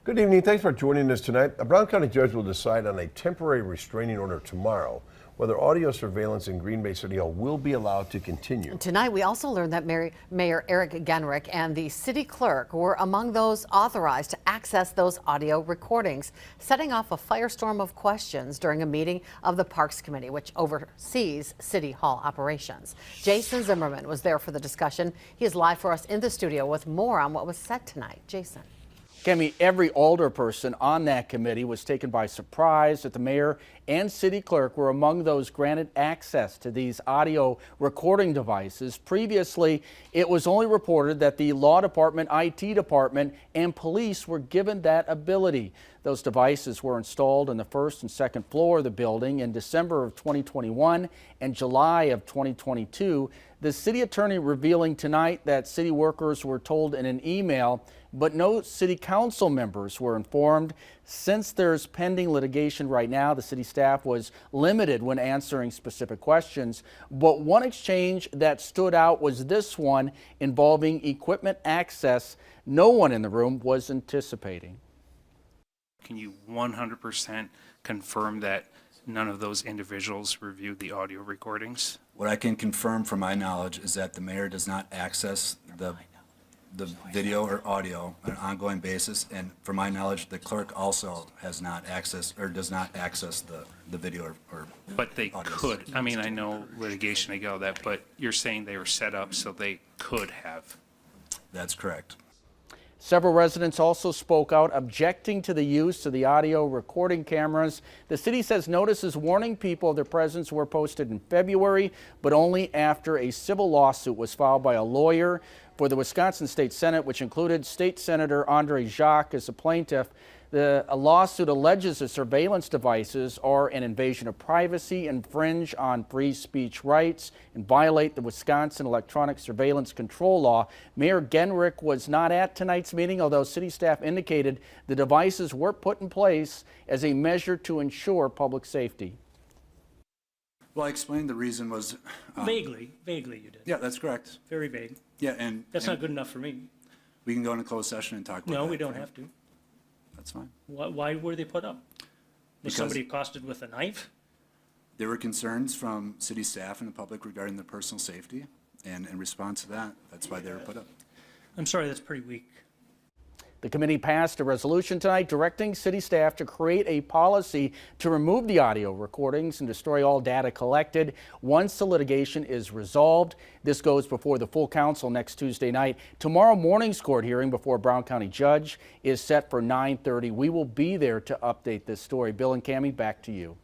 Good evening. Thanks for joining us tonight. A Brown County judge will decide on a temporary restraining order tomorrow whether audio surveillance in Green Bay City Hall will be allowed to continue. Tonight, we also learned that Mayor Eric Genrich and the city clerk were among those authorized to access those audio recordings, setting off a firestorm of questions during a meeting of the Parks Committee, which oversees City Hall operations. Jason Zimmerman was there for the discussion. He is live for us in the studio with more on what was said tonight. Jason. Kemi, every alderperson on that committee was taken by surprise that the mayor and city clerk were among those granted access to these audio recording devices. Previously, it was only reported that the law department, IT department, and police were given that ability. Those devices were installed on the first and second floor of the building in December of 2021 and July of 2022. The city attorney revealing tonight that city workers were told in an email, but no city council members were informed. Since there's pending litigation right now, the city staff was limited when answering specific questions. But one exchange that stood out was this one involving equipment access no one in the room was anticipating. Can you 100% confirm that none of those individuals reviewed the audio recordings? What I can confirm from my knowledge is that the mayor does not access the video or audio on an ongoing basis, and from my knowledge, the clerk also has not accessed or does not access the video or But they audio. could. I mean, I know litigation ago that, but you're saying they were set up so they could have. That's correct. Several residents also spoke out objecting to the use of the audio recording cameras. The city says notices warning people of their presence were posted in February, but only after a civil lawsuit was filed by a lawyer for the Wisconsin State Senate, which included State Senator Andre Jacques as a plaintiff. A lawsuit alleges the surveillance devices are an invasion of privacy, infringe on free speech rights, and violate the Wisconsin Electronic Surveillance Control Law. Mayor Genrich was not at tonight's meeting, although city staff indicated the devices were put in place as a measure to ensure public safety. Well, I explained the reason was... Vaguely you did. Yeah, that's correct. Very vague. Yeah, and... That's not good enough for me. We can go into closed session and talk about that. No, we don't have to. That's fine. Why were they put up? Was Because somebody accosted with a knife? there were concerns from city staff and the public regarding their personal safety, and in response to that, that's why they were put up. I'm sorry, that's pretty weak. The committee passed a resolution tonight directing city staff to create a policy to remove the audio recordings and destroy all data collected once the litigation is resolved. This goes before the full council next Tuesday night. Tomorrow morning's court hearing before a Brown County judge is set for 9:30. We will be there to update this story. Bill and Cammie, back to you.